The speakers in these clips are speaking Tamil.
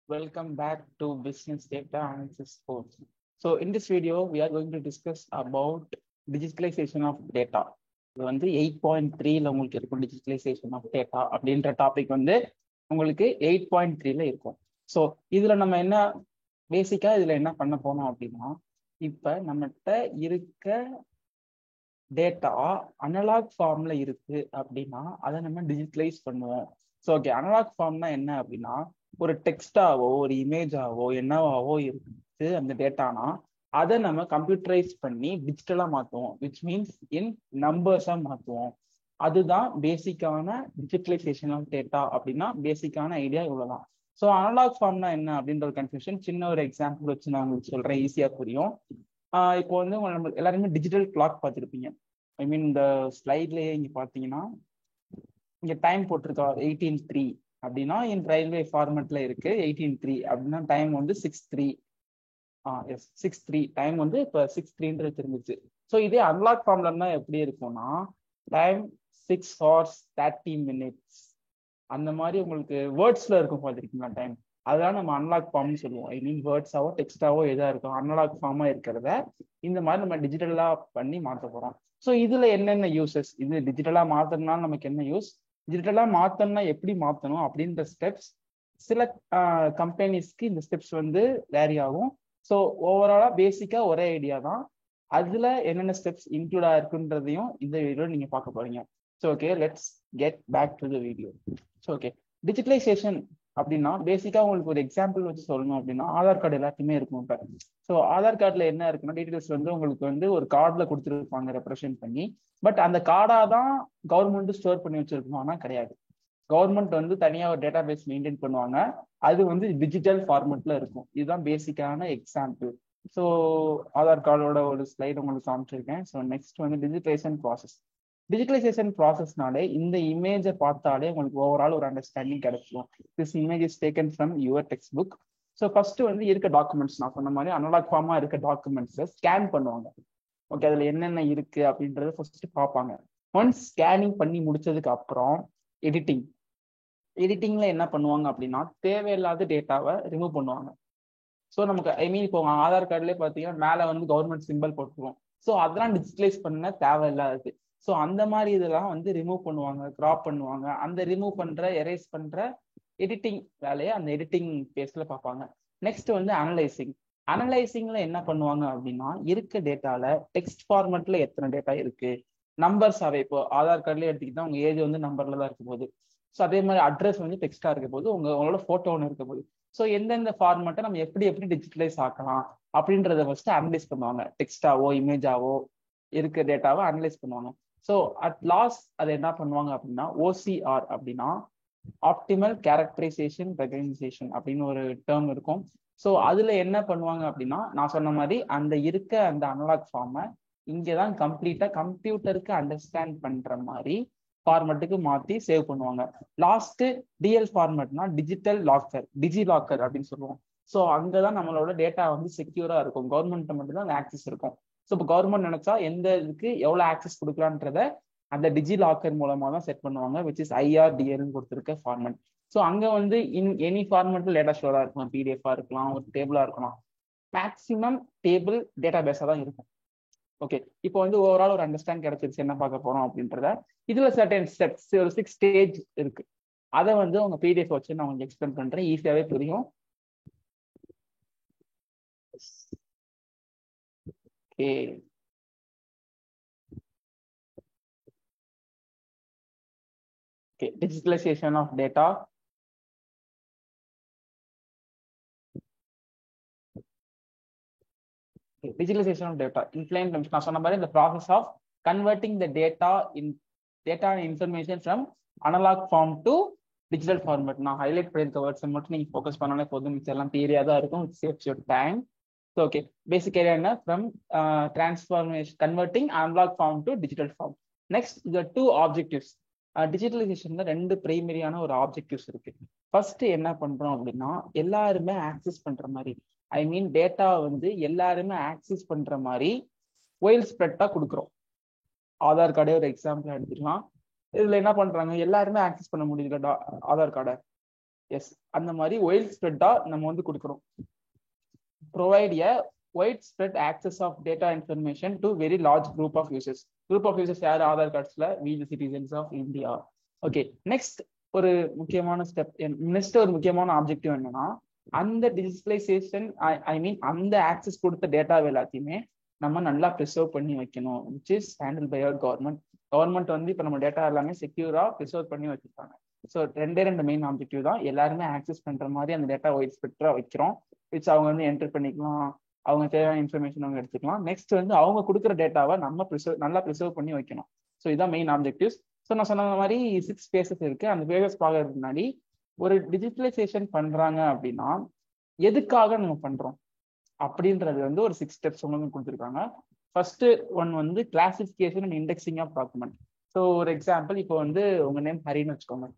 Welcome back to Business Data Analysis course. So in this video, we are going to discuss about digitalization of data. இது வந்து 8.3ல உங்களுக்கு இருக்கும் digitalization of data அப்படின்ற டாபிக் வந்து உங்களுக்கு 8.3ல இருக்கும். ஸோ இதுல நம்ம என்ன பேசிக்கா இதுல என்ன பண்ண போனோம் அப்படின்னா, இப்ப நம்மகிட்ட இருக்க டேட்டா அனலாக் ஃபார்ம்ல இருக்கு அப்படின்னா அதை நம்ம டிஜிட்டலைஸ் பண்ணுவோம். ஸோ ஓகே, அனலாக் ஃபார்ம்னா என்ன அப்படின்னா, ஒரு டெக்ஸ்டாவோ ஒரு இமேஜாவோ என்னவாவோ இருக்கு அந்த டேட்டானா அதை நம்ம கம்ப்யூட்டரைஸ் பண்ணி டிஜிட்டலா மாற்றுவோம், விச் மீன்ஸ் இன் நம்பர்ஸா மாற்றுவோம். அதுதான் பேசிக்கான டிஜிட்டலைசேஷன் ஆஃப் டேட்டா. அப்படின்னா பேசிக்கான ஐடியா இவ்வளவுதான். ஸோ அனலாக் ஃபார்ம்னா என்ன அப்படின்ற ஒரு கன்ஃபியூஷன் சின்ன ஒரு எக்ஸாம்பிள் வச்சு நான் உங்களுக்கு சொல்றேன், ஈஸியா புரியும். இப்போ வந்து நம்ம எல்லாருமே டிஜிட்டல் கிளாக் பார்த்துருப்பீங்க. ஐ மீன் இந்த ஸ்லைட்லயே இங்க பாத்தீங்கன்னா இங்க டைம் போட்டிருக்கா 18:03 அப்படின்னா என் ரயில்வே ஃபார்மெட்ல இருக்கு 18:03 அப்படின்னா டைம் வந்து 6:03. எஸ் 6:03 டைம் வந்து இப்போ 6:03 தெரிஞ்சிச்சு. ஸோ இதே அன்லாக் ஃபார்ம்ல இருந்தா எப்படி இருக்கும்னா டைம் 6 hours 30 minutes அந்த மாதிரி உங்களுக்கு வேர்ட்ஸ்ல இருக்கும் பார்த்துருக்கீங்களா டைம். அதான் நம்ம அன்லாக் ஃபார்ம்னு சொல்லுவோம். ஐ மீன் வேர்ட்ஸாவோ டெக்ஸ்டாவோ எதா இருக்கும் அன்லாக் ஃபார்மா இருக்கிறத இந்த மாதிரி நம்ம டிஜிட்டலா பண்ணி மாற்ற போறோம். ஸோ இதுல என்னென்ன யூசஸ், இது டிஜிட்டலா மாத்தணும்னா நமக்கு என்ன யூஸ், டிஜிட்டலா மாத்தணும்னா எப்படி மாத்தணும் அப்படின்ற ஸ்டெப்ஸ் சில கம்பெனிஸ்க்கு இந்த ஸ்டெப்ஸ் வந்து வேரி ஆகும். ஸோ ஓவராலா பேசிக்கா ஒரே ஐடியா தான், அதுல என்னென்ன ஸ்டெப்ஸ் இன்க்ளூட் ஆயிருக்குன்றதையும் இந்த வீடியோ நீங்க பார்க்க போறீங்க. So okay, let's get back to the video. So okay, digitalisation அப்படின்னா பேசிக்கா உங்களுக்கு ஒரு எக்ஸாம்பிள் வச்சு சொல்லணும் அப்படின்னா ஆதார் கார்டு எல்லாத்தையுமே இருக்கும். இப்போ ஸோ ஆதார் கார்டுல என்ன இருக்குன்னா டீடைல்ஸ் வந்து உங்களுக்கு வந்து ஒரு கார்டுல கொடுத்துருப்பாங்க ரெப்ரசென்ட் பண்ணி. பட் அந்த கார்டா தான் கவர்மெண்ட் ஸ்டோர் பண்ணி வச்சிருக்கணும் ஆனா கிடையாது. கவர்மெண்ட் வந்து தனியா ஒரு டேட்டா பேஸ் மெயின்டைன் பண்ணுவாங்க, அது வந்து டிஜிட்டல் ஃபார்மெட்ல இருக்கும். இதுதான் பேசிக்கான எக்ஸாம்பிள். ஸோ ஆதார் கார்டோட ஒரு ஸ்லைட் உங்களுக்கு காமிச்சிருக்கேன். ஸோ நெக்ஸ்ட் வந்து டிஜிட்டலைசேஷன் ப்ராசஸ். டிஜிட்டலைசேஷன் ப்ராசஸ்னாலே இந்த இமேஜை பார்த்தாலே உங்களுக்கு ஓவரால் ஒரு அண்டர்ஸ்டாண்டிங் கிடைச்சிடும். This image is taken from your text book. So first வந்து இருக்க டாக்குமெண்ட்ஸ், நான் சொன்ன மாதிரி அனலாக் ஃபார்மா இருக்க டாக்குமெண்ட்ஸை ஸ்கேன் பண்ணுவாங்க. ஓகே, அதுல என்னென்ன இருக்கு அப்படின்றத ஃபர்ஸ்ட் பார்ப்பாங்க. ஒன்ஸ் ஸ்கேனிங் பண்ணி முடிச்சதுக்கு அப்புறம் எடிட்டிங்ல என்ன பண்ணுவாங்க அப்படின்னா தேவையில்லாத டேட்டாவை ரிமூவ் பண்ணுவாங்க. ஸோ நமக்கு ஐ மீன் இப்போ ஆதார் கார்டுலேயே பார்த்தீங்கன்னா மேலே வந்து கவர்மெண்ட் சிம்பிள் போட்டுருவோம். ஸோ அதெல்லாம் டிஜிட்டலைஸ் பண்ண தேவையில்லாது. ஸோ அந்த மாதிரி இதெல்லாம் வந்து ரிமூவ் பண்ணுவாங்க, கிராப் பண்ணுவாங்க. அந்த ரிமூவ் பண்ற எரேஸ் பண்ற எடிட்டிங் வேலையை அந்த எடிட்டிங் பேஸ்ல பார்ப்பாங்க. நெக்ஸ்ட் வந்து அனலைசிங். அனலைசிங்ல என்ன பண்ணுவாங்க அப்படின்னா இருக்க டேட்டால டெக்ஸ்ட் ஃபார்மெட்ல எத்தனை டேட்டா இருக்கு, நம்பர்ஸாவே இப்போ ஆதார் கார்டுலேயே எடுத்துக்கிட்டா உங்க ஏஜ் வந்து நம்பர்ல தான் இருக்க போகுது. ஸோ அதே மாதிரி அட்ரஸ் வந்து டெக்ஸ்டா இருக்க போது, உங்களோட போட்டோ ஒன்று இருக்க போகுது. ஸோ எந்தெந்த ஃபார்மெட்டை நம்ம எப்படி எப்படி டிஜிட்டலைஸ் ஆக்கலாம் அப்படின்றத ஃபர்ஸ்ட் அனலைஸ் பண்ணுவாங்க. டெக்ஸ்டாவோ இமேஜாவோ இருக்க டேட்டாவை அனலைஸ் பண்ணுவாங்க. ஸோ அட் லாஸ்ட் அதை என்ன பண்ணுவாங்க அப்படின்னா OCR அப்படின்னா ஆப்டிமல் கேரக்டரைசேஷன் ரெகனைசேஷன் அப்படின்னு ஒரு டேர்ம் இருக்கும். ஸோ அதுல என்ன பண்ணுவாங்க அப்படின்னா நான் சொன்ன மாதிரி அந்த இருக்க அந்த அனலாக் ஃபார்மை இங்கேதான் கம்ப்ளீட்டா கம்ப்யூட்டருக்கு அண்டர்ஸ்டாண்ட் பண்ற மாதிரி ஃபார்மெட்டுக்கு மாற்றி சேவ் பண்ணுவாங்க. லாஸ்ட் டிஎல் ஃபார்மெட்னா டிஜிட்டல் லாக்கர், டிஜி லாக்கர் அப்படின்னு சொல்லுவோம். ஸோ அங்கதான் நம்மளோட டேட்டா வந்து செக்யூரா இருக்கும், கவர்மெண்ட் மட்டும் தான் ஆக்சஸ் இருக்கும். ஸோ இப்போ கவர்மெண்ட் நினைச்சா எந்த இதுக்கு எவ்வளவு ஆக்சஸ் கொடுக்கலான்றத அந்த டிஜி லாக்கர் மூலமா தான் செட் பண்ணுவாங்க, விச் இஸ் IRDL கொடுத்துருக்க ஃபார்மெட். ஸோ அங்க வந்து இன் எனி ஃபார்மெட்ல டேட்டா ஸ்டோரா இருக்கலாம், PDF-ஆ இருக்கலாம், ஒரு டேபிளா இருக்கலாம். மேக்சிமம் டேபிள் டேட்டா பேஸா தான் இருக்கும். ஓகே, இப்போ வந்து ஓவரால் ஒரு அண்டர்ஸ்டாண்ட் கிடைச்சிருச்சு என்ன பார்க்க போறோம் அப்படின்றத. இதுல சர்டன் ஸ்டெப்ஸ் ஒரு 6 ஸ்டேஜ் இருக்கு. அதை வந்து உங்க PDF வச்சு நான் உங்களுக்கு எக்ஸ்பிளைன் பண்றேன், ஈஸியாவே புரியும். Okay, digitalization of data. Digitalization of data in plain terms நான் சொன்ன மாதிரி the process of converting the data and information from analog form to digital format. நான் ஹைலைட் பண்ணிருக்க வேர்ட்ஸ் மட்டும் நீங்க ஃபோக்கஸ் பண்ணாலே போதும், மிச்சம் எல்லாம் தியரியா தான் இருக்கும். it saves your time. So okay, basic idea என்ன, from transformation converting analog form to digital form. Next the two objectives. டிஜிட்டலைசேஷன்ல 2 பிரைமரியான ஒரு ஆப்ஜெக்டிவ்ஸ் இருக்கு. ஃபர்ஸ்ட் என்ன பண்றோம் அப்படின்னா எல்லாருமே ஆக்சஸ் பண்ற மாதிரி, ஐ மீன் டேட்டா வந்து எல்லாருமே ஆக்சஸ் பண்ற மாதிரி ஒயில் ஸ்ப்ரெட்டா கொடுக்குறோம். ஆதார் கார்டே ஒரு எக்ஸாம்பிள் எடுத்துக்கலாம். இதுல என்ன பண்றாங்க, எல்லாருமே ஆக்சஸ் பண்ண முடியல ஆதார் கார்டை. எஸ், அந்த மாதிரி ஒயிட் ஸ்ப்ரெட்டா நம்ம வந்து கொடுக்குறோம். Provide a wide spread access of data information to very large group of users. Group of users யார்? ஆதார் கார்ட்ஸ்ல we the citizens of India. Okay, next ஒரு முக்கியமான ஸ்டெப், நெக்ஸ்ட் ஒரு முக்கியமான ஆப்ஜெக்டிவ் என்னன்னா, அந்த டிஜிட்டலைசேஷன் ஐ மீன் அந்த ஆக்சஸ் கொடுத்த டேட்டா எல்லாத்தையுமே நம்ம நல்லா ப்ரிசர்வ் பண்ணி வைக்கணும், which is handle by our government. Government வந்து இப்போ நம்ம டேட்டா எல்லாமே செக்யூரா ப்ரிசர்வ் பண்ணி வச்சிருக்காங்க. ஸோ ரெண்டு மெயின் ஆப்ஜெக்டிவ் தான். எல்லாருமே ஆக்சஸ் பண்ற மாதிரி அந்த டேட்டா ஒயிட் ஸ்ப்ரெட்டா வைக்கிறோம், விச் அவங்க வந்து என்டர் பண்ணிக்கலாம், அவங்க தேவையான இன்ஃபர்மேஷன் அவங்க எடுத்துக்கலாம். நெக்ஸ்ட் வந்து அவங்க கொடுக்குற டேட்டாவை நம்ம நல்லா ப்ரிசர்வ் பண்ணி வைக்கணும். ஸோ இதான் மெயின் ஆப்ஜெக்டிவ்ஸ். ஸோ நான் சொன்ன மாதிரி 6 phases இருக்கு. அந்த phases பார்க்கறதுக்கு முன்னாடி ஒரு டிஜிட்டலைசேஷன் பண்றாங்க அப்படின்னா எதுக்காக நம்ம பண்றோம் அப்படின்றது வந்து ஒரு 6 steps உங்களுக்கு கொடுத்துருக்காங்க. ஃபர்ஸ்ட் ஒன் வந்து classification and indexing of document. So ஒரு எக்ஸாம்பிள், இப்போ வந்து உங்க நேம் ஹரின்னு வச்சுக்கோங்க.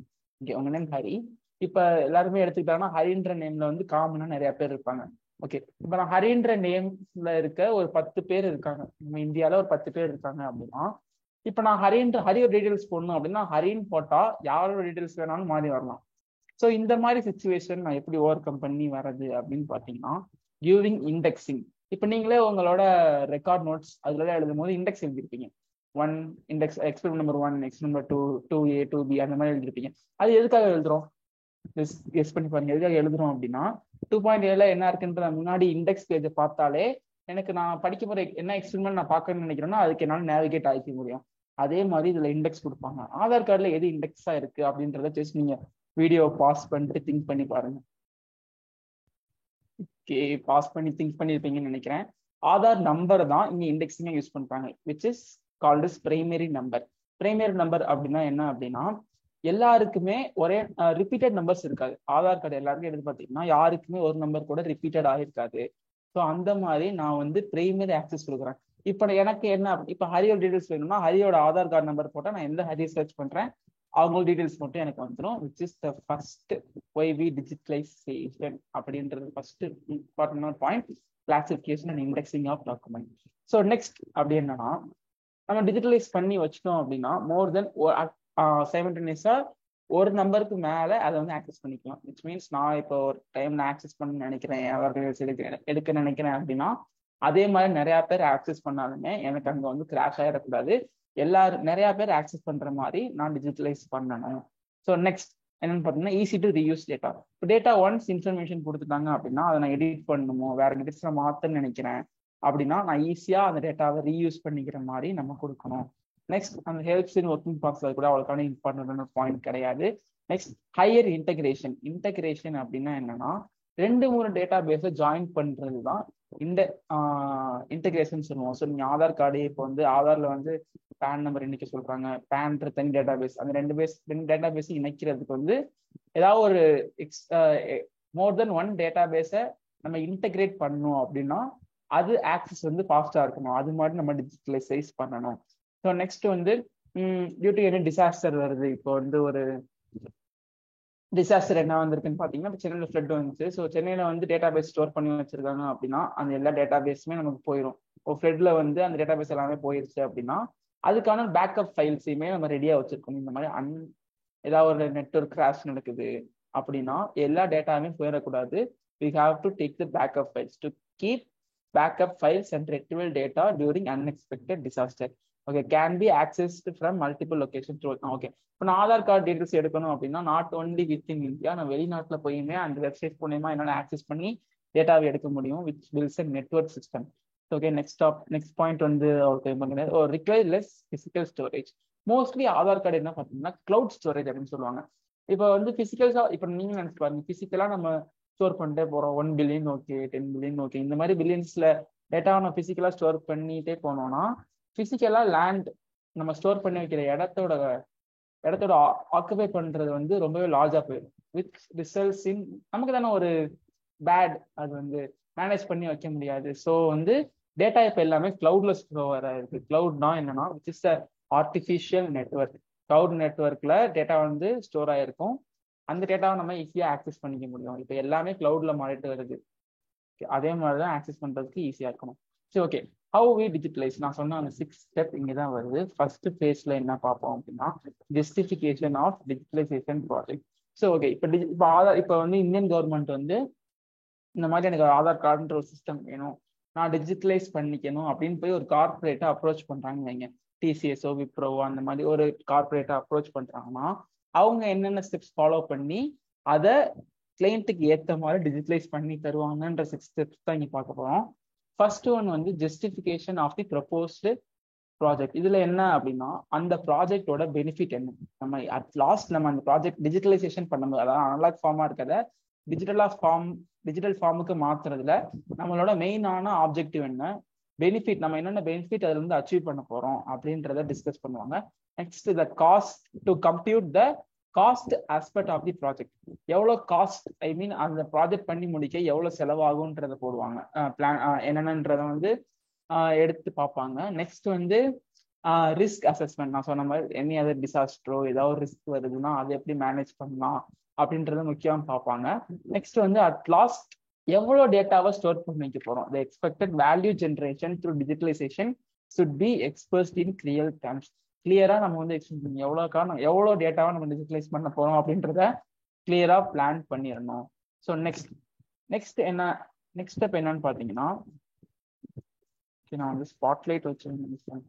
ஓகே, உங்க நேம் ஹரி. இப்போ எல்லாருமே எடுத்துக்கிட்டாங்கன்னா ஹரின்ற நேம்ல வந்து காமனா நிறைய பேர் இருப்பாங்க. ஓகே, இப்போ நான் ஹரின்ற நேம்ல இருக்க ஒரு 10 பேர் இருக்காங்க, நம்ம இந்தியாவில் ஒரு 10 பேர் இருக்காங்க அப்படின்னா, இப்போ நான் ஹரியோட டீடைல்ஸ் போடணும் அப்படின்னா ஹரின்னு போட்டா யாரோட டீடைல்ஸ் வேணாலும் மாறி வரலாம். ஸோ இந்த மாதிரி சுச்சுவேஷன் நான் எப்படி ஓவர் கம் பண்ணி வர்றது அப்படின்னு பார்த்தீங்கன்னா, கிவிங் இண்டெக்ஸிங். இப்போ நீங்களே உங்களோட ரெக்கார்ட் நோட்ஸ் அதுல எழுதும் போது இண்டெக்ஸ் எழுதிருப்பீங்க. 1 index, experiment number 1, experiment number 2, 2A 2B அந்த மாதிரி எழுதிருப்பீங்க. அது எதுக்காக எழுதுறோம்? கெஸ் பண்ணி பாருங்க, எதுக்காக எழுதுறோம் அப்படின்னா 2.7 என்ன இருக்குன்ற முன்னாடி இண்டெக்ஸ் பேஜை பார்த்தாலே எனக்கு நான் படிக்க போற என்ன எக்ஸ்பெரிமெண்ட் நான் பார்க்கணும்னு நினைக்கிறேன்னா அதுக்கு என்னால் நேவிகேட் ஆகிக்க முடியும். அதே மாதிரி இதுல இண்டெக்ஸ் கொடுப்பாங்க. ஆதார் கார்டுல எது இண்டெக்ஸா இருக்கு அப்படின்றத ஜஸ்ட் நீங்க வீடியோ பாஸ் பண்ணிட்டு திங்க் பண்ணி பாருங்க. ஓகே, பாஸ் பண்ணி திங்க் பண்ணிருப்பீங்கன்னு நினைக்கிறேன். ஆதார் நம்பர் தான் இங்க இண்டெக்ஸிங்கா யூஸ் பண்றாங்க, which is called is primary number. Primary number அப்படின்னா என்ன அப்படின்னா, எல்லாருக்குமே ஒரே ரிப்பீட்டட் நம்பர்ஸ் இருக்காது. ஆதார் கார்டு எல்லாருக்கும் எடுத்து பார்த்தீங்கன்னா யாருக்குமே ஒரு நம்பர் கூட ரிப்பீட்டட் ஆகிருக்காது. ஸோ அந்த மாதிரி நான் வந்து பிரைமரி ஆக்சஸ் கொடுக்குறேன். இப்போ எனக்கு என்ன, இப்போ ஹரியோட டீடைல்ஸ் வேணும்னா ஹரியோட ஆதார் கார்டு நம்பர் போட்டால் நான் எந்த ஹரி சர்ச் பண்றேன் அவங்களோட டீடைல்ஸ் மட்டும் எனக்கு வந்துடும், which is the first why we digitalization அப்படின்றது ஃபர்ஸ்ட் இம்பார்ட்டன்டான point, classification and indexing of document. So next அப்படி என்னன்னா, நம்ம டிஜிட்டலைஸ் பண்ணி வச்சிட்டோம் அப்படின்னா மோர் தென் சைமல்டேனியஸா ஒரு நம்பருக்கு மேல அதை வந்து ஆக்சஸ் பண்ணிக்கலாம். விச் மீன்ஸ் நான் இப்போ ஒரு டைம் நான் ஆக்சஸ் பண்ண நினைக்கிறேன், எடுக்க நினைக்கிறேன் அப்படின்னா அதே மாதிரி நிறைய பேர் ஆக்சஸ் பண்ணாலுமே எனக்கு அங்க வந்து கிராஷ் ஆகிடக்கூடாது. எல்லாரும் நிறைய பேர் ஆக்சஸ் பண்ற மாதிரி நான் டிஜிட்டலைஸ் பண்ணணும். ஸோ நெக்ஸ்ட் என்னன்னு பார்த்தீங்கன்னா, ஈஸி டு ரீயூஸ் டேட்டா. இப்போ டேட்டா ஒன்ஸ் இன்ஃபர்மேஷன் கொடுத்துட்டாங்க அப்படின்னா அதை நான் எடிட் பண்ணணுமோ வேற டிஜிட்ஸ்ல மாத்தன்னு நினைக்கிறேன் அப்படின்னா நான் ஈஸியா அந்த டேட்டாவை ரீயூஸ் பண்ணிக்கிற மாதிரி நம்ம கொடுக்கணும். நெக்ஸ்ட் அந்த ஹெல்ப்ஸ் இன் ஒர்க்கிங் ப்ராசஸ் கூட அவளுக்கான இம்பார்ட்டன்டான பாயிண்ட் கிடையாது. Next higher integration. இன்டகிரேஷன் அப்படின்னா என்னன்னா 2-3 டேட்டா பேஸை ஜாயின் பண்றது தான் இந்த இன்டகிரேஷன் சொல்லுவோம். ஸோ நீங்க ஆதார் கார்டு இப்போ வந்து ஆதார்ல வந்து பேன் நம்பர் இன்னைக்கு சொல்றாங்க, பேன்ற தனி டேட்டா பேஸ், அந்த ரெண்டு டேட்டா பேஸ் இணைக்கிறதுக்கு வந்து ஏதாவது ஒரு மோர் தென் 1 டேட்டா பேஸை நம்ம இன்டகிரேட் பண்ணணும் அப்படின்னா அது ஆக்சஸ் வந்து ஃபாஸ்டா இருக்கணும். அது மாதிரி நம்ம டிஜிட்டலைஸ் பண்ணணும். ஸோ நெக்ஸ்ட் வந்து டியூ டு எனி டிசாஸ்டர் வருது. இப்போ வந்து ஒரு டிசாஸ்டர் என்ன வந்திருக்குன்னு பார்த்தீங்கன்னா, இப்போ சென்னையில் ஃப்ளட் வந்துச்சு. ஸோ சென்னையில் வந்து டேட்டா பேஸ் ஸ்டோர் பண்ணி வச்சிருக்காங்க அப்படின்னா அந்த எல்லா டேட்டா பேஸுமே நமக்கு போயிடும். இப்போ ஃப்ளட்ல வந்து அந்த டேட்டா பேஸ் எல்லாமே போயிருச்சு அப்படின்னா அதுக்கான பேக்கப் ஃபைல்ஸையுமே நம்ம ரெடியாக வச்சிருக்கணும். இந்த மாதிரி ஏதாவது ஒரு நெட்வொர்க் கிராஷ் நடக்குது அப்படின்னா எல்லா டேட்டாவுமே போயிடக்கூடாது. we have to take the backup files to keep backup files and retrieval data during unexpected disaster. Okay, can be accessed from multiple locations. Okay, இப்போ நான் ஆதார் கார்டு டீடைல்ஸ் எடுக்கணும் அப்படின்னா not only with in India, நான் வெளிநாட்டுல போயுமே அந்த வெப்சைட் மூலமா என்னால் ஆக்சஸ் பண்ணி டேட்டாவை எடுக்க முடியும், which fills a network system. Okay, next point வந்து அவருக்கு require less physical storage. Mostly Aadhaar card என்ன பார்த்தீங்கன்னா கிளவுட் ஸ்டோரேஜ் அப்படின்னு சொல்லுவாங்க. இப்போ வந்து பிசிக்கல்ஸா இப்போ நீங்க நினைச்சு பாருங்க, பிசிக்கலா நம்ம ஸ்டோர் பண்ணிட்டே போறோம். 1 பில்லியன் ஓகே, 10 பில்லியன் ஓகே, இந்த மாதிரி பில்லியன்ஸ்ல டேட்டாவை நம்ம பிசிக்கலா ஸ்டோர் பண்ணிட்டே போனோம்னா பிசிக்கலா லேண்ட் நம்ம ஸ்டோர் பண்ணி வைக்கிற இடத்தோட ஆக்குபை பண்றது வந்து ரொம்பவே லார்ஜா போயிடும். வித் ரிசல்ட்ஸ் இன் நமக்கு தானே ஒரு பேட், அது வந்து மேனேஜ் பண்ணி வைக்க முடியாது. ஸோ வந்து டேட்டா இப்போ எல்லாமே கிளவுட்ல ஸ்டோர் ஆயிருக்கு. கிளவுட்னா என்னன்னா which is the artificial network. Cloud நெட்வொர்க்ல டேட்டா வந்து ஸ்டோர் ஆயிருக்கும். அந்த டேட்டாவை நம்ம ஈஸியா ஆக்சஸ் பண்ணிக்க முடியும். இப்போ எல்லாமே கிளவுட்ல மாறிட்டு வருது. அதே மாதிரிதான் ஆக்சஸ் பண்றதுக்கு ஈஸியா இருக்கணும். சரி, ஓகே, ஹவு வி டிஜிட்டலைஸ். நான் சொன்ன அந்த 6 ஸ்டெப் இங்கதான் வருது. ஃபர்ஸ்ட் பேஜ்ல என்ன பார்ப்போம் அப்படின்னா justification of digitalisation project. So okay, இப்போ ஆதார், இப்போ வந்து இந்தியன் கவர்மெண்ட் வந்து இந்த மாதிரி எனக்கு ஆதார் கார்டுன்ற ஒரு சிஸ்டம் வேணும், நான் டிஜிட்டலைஸ் பண்ணிக்கணும் அப்படின்னு போய் ஒரு கார்பரேட்டை அப்ரோச் பண்றாங்க வைங்க, டிசிஎஸ்ஓ விப்ரோவோ அந்த மாதிரி ஒரு கார்பரேட்டை அப்ரோச் பண்றாங்கன்னா அவங்க என்னென்ன ஸ்டெப்ஸ் ஃபாலோ பண்ணி அதை கிளைண்ட்டுக்கு ஏற்ற மாதிரி டிஜிட்டலைஸ் பண்ணி தருவாங்கன்ற 6 ஸ்டெப்ஸ் தான் இங்க பார்க்க போறோம். ஃபர்ஸ்ட் ஒன் வந்து justification of the proposed project. இதுல என்ன அப்படின்னா அந்த ப்ராஜெக்டோட பெனிஃபிட் என்ன, நம்ம அட் லாஸ்ட் நம்ம அந்த ப்ராஜெக்ட் டிஜிட்டலைசேஷன் பண்ணும்போது, அதாவது அனலாக் ஃபார்மா இருக்கிறத டிஜிட்டல் ஃபார்முக்கு மாத்துறதுல நம்மளோட மெயினான ஆப்ஜெக்டிவ் என்ன, பெனிஃபிட், நம்ம என்னென்ன பெனிஃபிட் அதுல இருந்து அச்சீவ் பண்ண போறோம் அப்படின்றத டிஸ்கஸ் பண்ணுவாங்க. Next the cost to compute the cost aspect of the project. எவ்வளோ காஸ்ட், ஐ மீன் அந்த ப்ராஜெக்ட் பண்ணி முடிக்க எவ்வளோ செலவாகுன்றத போடுவாங்க, பிளான் என்னென்னன்றத வந்து எடுத்து பார்ப்பாங்க. நெக்ஸ்ட் வந்து ரிஸ்க் அசஸ்மெண்ட். நான் சொன்ன மாதிரி எனி அதர் டிசாஸ்டரோ ஏதாவது ரிஸ்க் வருதுன்னா அதை எப்படி மேனேஜ் பண்ணலாம் அப்படின்றத முக்கியம் பார்ப்பாங்க. நெக்ஸ்ட் வந்து அட் லாஸ்ட் எவ்வளோ டேட்டாவை ஸ்டோர் பண்ணி வைக்க போறோம், த expected value generation through digitalisation should be expressed in real times. கிளியரா நம்ம வந்து எவ்வளோ டேட்டாவை நம்ம டிஜிட்டலைஸ் பண்ண போறோம் அப்படின்றத கிளியரா பிளான் பண்ணிடணும். ஸோ நெக்ஸ்ட் ஸ்டெப் என்னன்னு பார்த்தீங்கன்னா, நான் வந்து ஸ்பாட்லைட் வச்சிருந்தேன்.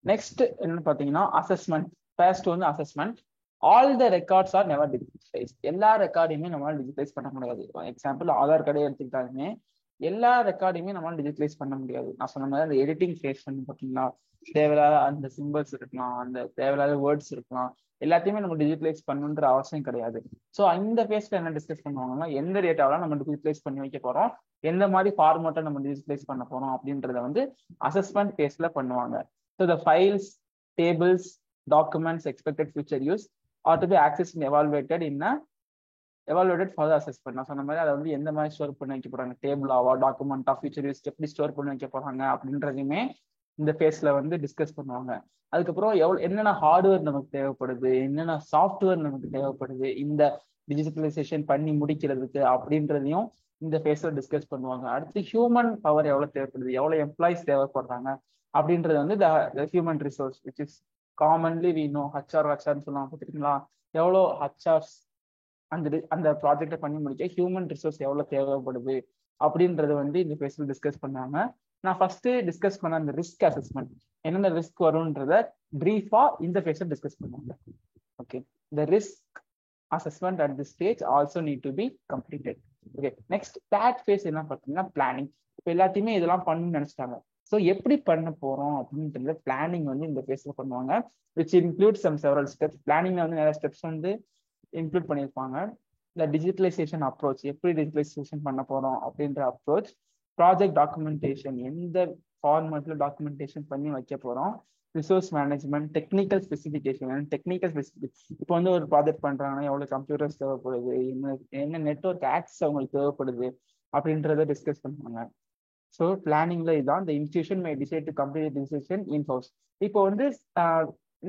நெக்ஸ்ட் என்னன்னு பார்த்தீங்கன்னா அசஸ்மெண்ட். ஃபர்ஸ்ட் வந்து assessment. All the records are never digitalise. எல்லா ரெக்கார்டையுமே நம்மளால டிஜிட்டலைஸ் பண்ண முடியாது. எக்ஸாம்பிள் ஆதார் கார்டே எடுத்துக்கிட்டாலுமே எல்லா ரெக்கார்டையுமே நம்மளால டிஜிட்டலைஸ் பண்ண முடியாது. நான் சொன்ன மாதிரி அந்த எடிட்டிங் ஃபேஸ் பண்ணி பார்த்தீங்களா, தேவையில்லாத அந்த சிம்பிள்ஸ் இருக்கலாம், அந்த தேவையில்லாத வேர்ட்ஸ் இருக்கலாம், எல்லாத்தையுமே நம்ம டிஜிட்டலைஸ் பண்ணணுன்ற அவசியம் கிடையாது. ஸோ இந்த ஃபேஸ்ல என்ன டிஸ்கஸ் பண்ணுவாங்கன்னா எந்த டேட்டாவெல்லாம் நம்ம டிஜிட்டலைஸ் பண்ணி வைக்க போறோம், எந்த மாதிரி ஃபார்மேட்டை நம்ம டிஜிட்டலைஸ் பண்ண போறோம் அப்படின்றத வந்து அசஸ்மெண்ட் ஃபேஸ்ல பண்ணுவாங்க. So the files, tables, documents, expected future use are to be access evaluated for assessment. நான் சொன்ன மாதிரி அதை வந்து எந்த மாதிரி ஸ்டோர் பண்ணி வைக்க போறாங்க, டேபிளாவா, டாக்குமெண்டா, ஃபியூச்சர் யூஸ் எப்படி ஸ்டோர் பண்ணி வைக்க போறாங்க அப்படின்றதையுமே இந்த ஃபேஸ்ல வந்து டிஸ்கஸ் பண்ணுவாங்க. அதுக்கப்புறம் என்னென்ன ஹார்ட்வேர் நமக்கு தேவைப்படுது, என்னென்ன சாஃப்ட்வேர் நமக்கு தேவைப்படுது இந்த டிஜிட்டலைசேஷன் பண்ணி முடிக்கிறதுக்கு அப்படின்றதையும் இந்த ஃபேஸ்ல டிஸ்கஸ் பண்ணுவாங்க. அடுத்து ஹியூமன் பவர் எவ்வளவு தேவைப்படுது, எவ்வளவு எம்ப்ளாயிஸ் தேவைப்படுறாங்க அப்படின்றது வந்து human resource which is commonly we know ஹச்ஆர்னு சொல்லுவாங்க பார்த்துருக்கீங்களா, எவ்வளோ ஹச்ஆர்ஸ் அந்த ப்ராஜெக்டை பண்ணி முடிக்க ஹியூமன் ரிசோர்ஸ் எவ்வளவு தேவைப்படுது அப்படின்றத வந்து இந்த ஃபேஸ்ல டிஸ்கஸ் பண்ணாங்க. நான் ஃபர்ஸ்ட் டிஸ்கஸ் பண்ண அந்த ரிஸ்க் அசஸ்மெண்ட், என்னென்ன ரிஸ்க் வரும்ன்றத பிரீஃபா இந்த ஃபேஸ்ல டிஸ்கஸ் பண்ணுவாங்க. Okay, the risk assessment at this stage also need to be completed. Okay, next third face என்ன பார்த்தீங்கன்னா பிளானிங். இப்போ எல்லாத்தையுமே இதெல்லாம் பண்ணணும்னு நினைச்சிட்டாங்க. ஸோ எப்படி பண்ண போறோம் அப்படின்றது பிளானிங் வந்து இந்த ஃபேஸ்ல பண்ணுவாங்க, which include some several steps. பிளானிங்ல வந்து நிறைய ஸ்டெப்ஸ் வந்து இன்க்ளூட் பண்ணியிருப்பாங்க. இந்த டிஜிட்டலைசேஷன் அப்ரோச், எப்படி டிஜிட்டலைசேஷன் பண்ண போறோம் அப்படின்ற அப்ரோச், ப்ராஜெக்ட் டாக்குமெண்டேஷன், எந்த ஃபார்மேட்ல டாக்குமெண்டேஷன் பண்ணி வைக்க போறோம், ரிசோர்ஸ் மேனேஜ்மெண்ட், டெக்னிக்கல் ஸ்பெசிஃபிகேஷன். இப்போ வந்து ஒரு ப்ராஜெக்ட் பண்றாங்கன்னா எவ்வளவு கம்ப்யூட்டர்ஸ் தேவைப்படுது, என்ன நெட்வொர்க் ஆக்சஸ் அவங்களுக்கு தேவைப்படுது அப்படின்றத டிஸ்கஸ் பண்ணுவாங்க. ஸோ பிளானிங்ல இதுதான் இந்த institution May decide to complete decision in house. இப்போ வந்து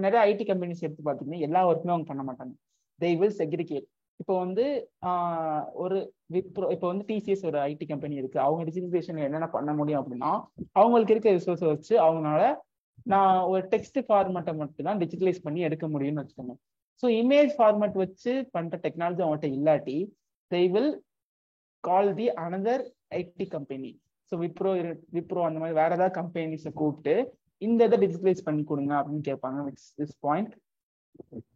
நிறைய ஐடி கம்பெனிஸ் எடுத்து பார்த்தீங்கன்னா எல்லா ஒர்க்குமே அவங்க பண்ண மாட்டாங்க, they will segregate. இப்போ வந்து ஒரு விப்ரோ, இப்போ வந்து டிசிஎஸ் ஒரு ஐடி கம்பெனி இருக்கு, அவங்க டிஜிட்டலைசேஷன் என்னென்ன பண்ண முடியும் அப்படின்னா அவங்களுக்கு இருக்க ரிசோர்ஸை வச்சு அவங்களால நான் ஒரு டெக்ஸ்ட் ஃபார்மேட்டை மட்டும் தான் டிஜிட்டலைஸ் பண்ணி எடுக்க முடியும்னு வச்சுக்கோங்க. ஸோ இமேஜ் ஃபார்மேட் வச்சு பண்ற டெக்னாலஜி அவங்கள்ட்ட இல்லாட்டி they will call the another IT company. So Wipro அந்த மாதிரி வேற ஏதாவது கம்பெனிஸை கூப்பிட்டு இந்த இதை டிஜிட்டலைஸ் பண்ணி கொடுங்க அப்படின்னு கேட்பாங்க. This point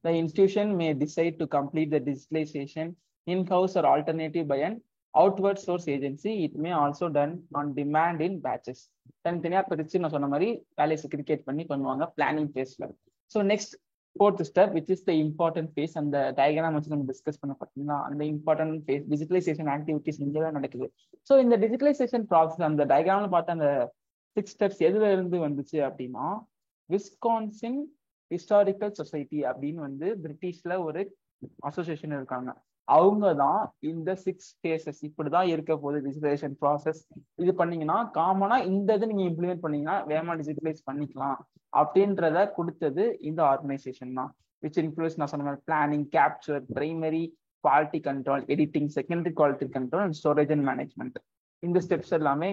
the institution may decide to complete the digitalization in-house or alternative by an outward source agency. It may also done on demand in batches. தனித்தனியா பிரிச்சு நான் சொன்ன மாதிரி வேலையை செக்ரிகேட் பண்ணி பண்ணுவாங்க பிளானிங் ஃபேஸ்ல. So next fourth step which is the important phase. அந்த டயக்ராம் வச்சு நம்ம டிஸ்கஸ் பண்ண பார்த்தீங்கன்னா அந்த இம்பார்ட்டன்ட் ஃபேஸ் டிஜிட்டலைசேஷன் ஆக்டிவிட்டிஸ் இங்கே தான் நடக்குது. ஸோ இந்த டிஜிட்டலைசேஷன் ப்ராசஸ் அந்த டயக்ராம்ல பார்த்த அந்த 6 ஸ்டெப்ஸ் எதுல இருந்து வந்துச்சு அப்படின்னா விஸ்கான்சின் ஹிஸ்டாரிக்கல் சொசைட்டி அப்படின்னு வந்து பிரிட்டிஷ்ல ஒரு அசோசியேஷன் இருக்காங்க, அவங்க தான் இந்த 6 ஃபேஸஸ் இப்படிதான் இருக்க போகுது டிஜிட்டலைசேஷன் ப்ராசஸ், இது பண்ணீங்கன்னா காமனா இந்த இது நீங்க இம்ப்ளிமெண்ட் பண்ணீங்கன்னா வேகமா டிஜிட்டலைஸ் பண்ணிக்கலாம் அப்படின்றத கொடுத்தது இந்த ஆர்கனைசேஷன் தான். விச் இன்க்ளூட்ஸ் நான் சொன்ன மாதிரி planning, capture, primary quality control, editing, secondary quality control and storage and management. இந்த ஸ்டெப்ஸ் எல்லாமே.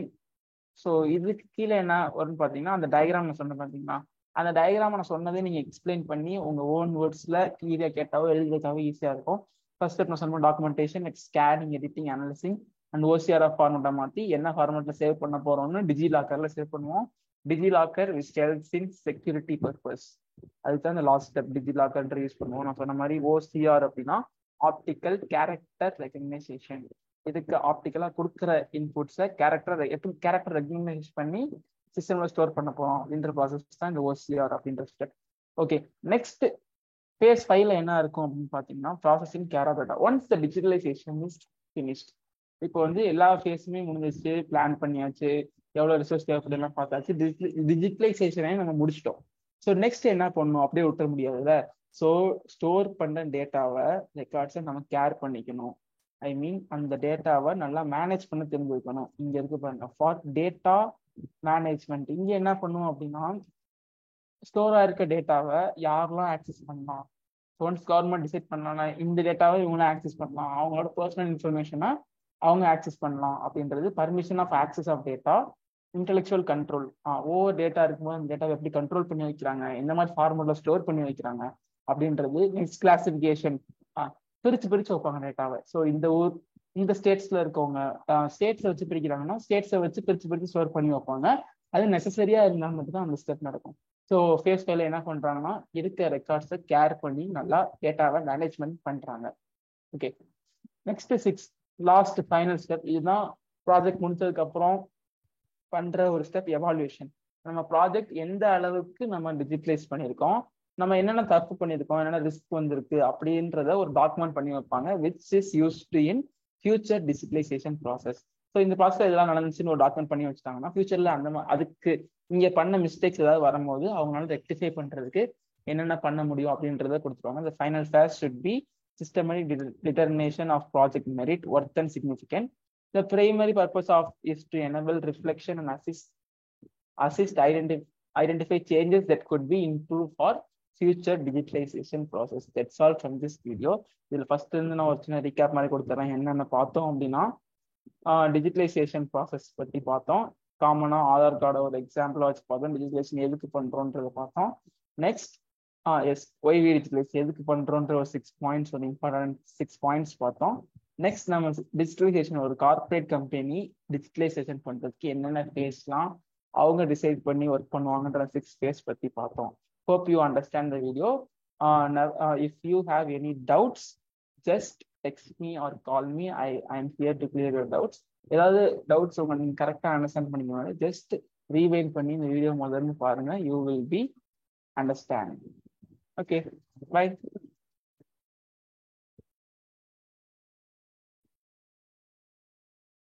ஸோ இதுக்கு கீழே என்ன வரும்னு பார்த்தீங்கன்னா, அந்த டயக்ராம் நான் சொன்னேன் பார்த்தீங்கன்னா, அந்த டயக்ராம் நான் சொன்னதே நீங்கள் எக்ஸ்பிளைன் பண்ணி உங்கள் ஓன் வேர்ட்ஸில் கிளியராக கேட்டாவோ எழுதுறதுக்காகவோ ஈஸியாக இருக்கும். ஃபர்ஸ்ட் ஸ்டெப் நான் சொன்ன documentation, next scanning, editing, analysing and ஓசிஆர்எஃப் ஃபார்மெட்டை மாற்றி என்ன ஃபார்மெட்டில் சேவ் பண்ண போகிறோம்னு டிஜிலாக்கரில் சேவ் பண்ணுவோம். DigiLocker which helps in security purpose. அதுக்கு தான் இந்த லாஸ்ட் ஸ்டெப் டிஜிலாக்கர் யூஸ் பண்ணுவோம். நான் சொன்ன மாதிரி ஓசிஆர் அப்படின்னா ஆப்டிக்கல் கேரக்டர் ரெகக்னைசேஷன். இதுக்கு ஆப்டிக்கலா கொடுக்குற இன்புட்ஸை கேரக்டர் ரெகக்னைஸ் பண்ணி சிஸ்டம்ல ஸ்டோர் பண்ண போறோம் அப்படின்ற ப்ராசஸ் தான் இந்த ஓசிஆர் அப்படின்ற ஸ்டெப். ஓகே, நெக்ஸ்ட் phase 5ல என்ன இருக்கும் அப்படின்னு பாத்தீங்கன்னா processing care of data. Once the digitalisation is finished. இப்போ வந்து எல்லா ஃபேஸுமே முடிஞ்சிச்சு, பிளான் பண்ணியாச்சு, எவ்வளவு ரிசோர்ஸ் தேவைப்படுதுலாம் பார்த்தாச்சு, டிஜிட்டலைசேஷனே நம்ம முடிச்சிட்டோம். ஸோ நெக்ஸ்ட் என்ன பண்ணணும், அப்படியே விட்டுற முடியாதுல்ல. ஸோ ஸ்டோர் பண்ண டேட்டாவை, ரெக்கார்ட்ஸை நம்ம கேர் பண்ணிக்கணும். ஐ மீன் அந்த டேட்டாவை நல்லா மேனேஜ் பண்ண தெரிஞ்சு வைக்கணும். இங்க இருக்கு பாருங்க, ஃபார் டேட்டா மேனேஜ்மெண்ட். இங்க என்ன பண்ணுவோம் அப்படின்னா, ஸ்டோரா இருக்க டேட்டாவை யாரெல்லாம் ஆக்சஸ் பண்ணலாம். ஒன்ஸ் கவர்மெண்ட் டிசைட் பண்ணலாம் இந்த டேட்டாவை இவங்களாம் ஆக்சஸ் பண்ணலாம், அவங்களோட பர்சனல் இன்ஃபர்மேஷனை அவங்க ஆக்சஸ் பண்ணலாம் அப்படின்றது permission of access of data, intellectual control. Over data இருக்கும்போது அந்த டேட்டாவை எப்படி கண்ட்ரோல் பண்ணி வைக்கிறாங்க, எந்த மாதிரி ஃபார்முலா ஸ்டோர் பண்ணி வைக்கிறாங்க அப்படின்றது. நெக்ஸ்ட் கிளாசிஃபிகேஷன், பிரிச்சு வைப்பாங்க டேட்டாவை. ஸோ இந்த ஸ்டேட்ஸ்ல இருக்கவங்க ஸ்டேட்ஸை வச்சு பிரிக்கிறாங்கன்னா ஸ்டேட்ஸை வச்சு பிரிச்சு ஸ்டோர் பண்ணி வைப்பாங்க. அது நெசசரியா இருந்தால் மட்டும் தான் அந்த ஸ்டெப் நடக்கும். ஸோ ஃபேஸ் 5ல என்ன பண்றாங்கன்னா, இருக்க ரெக்கார்ட்ஸை கேர் பண்ணி நல்லா டேட்டாவை மேனேஜ்மெண்ட் பண்றாங்க. Okay, next 6 last final step. இதுதான் ப்ராஜெக்ட் முடிச்சதுக்கு அப்புறம் பண்ற ஒரு ஸ்டெப், எவாலுவேஷன். நம்ம ப்ராஜெக்ட் எந்த அளவுக்கு நம்ம டிஜிட்டலைஸ் பண்ணியிருக்கோம், நம்ம என்னென்ன தப்பு பண்ணியிருக்கோம், என்னென்ன ரிஸ்க் வந்திருக்கு அப்படின்றத ஒரு டாக்குமெண்ட் பண்ணி வைப்பாங்க, which is used in future digitalisation process. So இந்த ப்ராசஸ் இதெல்லாம் நடந்துச்சுன்னு ஒரு டாக்குமெண்ட் பண்ணி வச்சுட்டாங்கன்னா ஃபியூச்சர்ல அதுக்கு இங்க பண்ண மிஸ்டேக்ஸ் ஏதாவது வரும்போது அவங்களால ரெக்டிஃபை பண்றதுக்கு என்னென்ன பண்ண முடியும் அப்படின்றத கொடுத்துருவாங்க. இந்த final face should be systematic determination of project merit, worth and significant. The primary purpose of is to enable reflection and assist identify changes that could be improved for future digitalization process. That's all from this video. இதுல ஃபர்ஸ்ட் இருந்து நான் ஒரு சின்ன ரீகேப் மாதிரி கொடுத்துறேன். என்னென்ன பார்த்தோம் அப்படின்னா, டிஜிட்டலைசேஷன் ப்ராசஸ் பற்றி பார்த்தோம். காமனா ஆதார் கார்டை ஒரு எக்ஸாம்பிளா வச்சு பார்த்தோம். டிஜிட்டலைசேஷன் எதுக்கு பண்றோன்றதை பார்த்தோம். நெக்ஸ்ட் ஒய்வி டிஜிட்டலைஸ் எதுக்கு பண்றோன்ற ஒரு 6 பாயிண்ட்ஸ், ஒரு இம்பார்ட்டன்ட் 6 பாயிண்ட்ஸ் பார்த்தோம். நெக்ஸ்ட் நம்ம டிஜிட்டலைசேஷன், ஒரு கார்பரேட் கம்பெனி டிஜிட்டலைசேஷன் பண்றதுக்கு என்னென்ன ஃபேஸ்லாம் அவங்க டிசைட் பண்ணி ஒர்க் பண்ணுவாங்கன்ற 6 ஃபேஸ் பத்தி பார்த்தோம். Hope you understand the video. If you have any doubts, just text me or call me. I am here to clear your doubts. ஏதாவது டவுட்ஸ் உங்க நீங்க கரெக்டா அண்டர்ஸ்டாண்ட் பண்ணிக்கணும், ஜஸ்ட் ரீவைண்ட் பண்ணி இந்த வீடியோ முதல்ல பாருங்க. You will be understand. Okay, bye.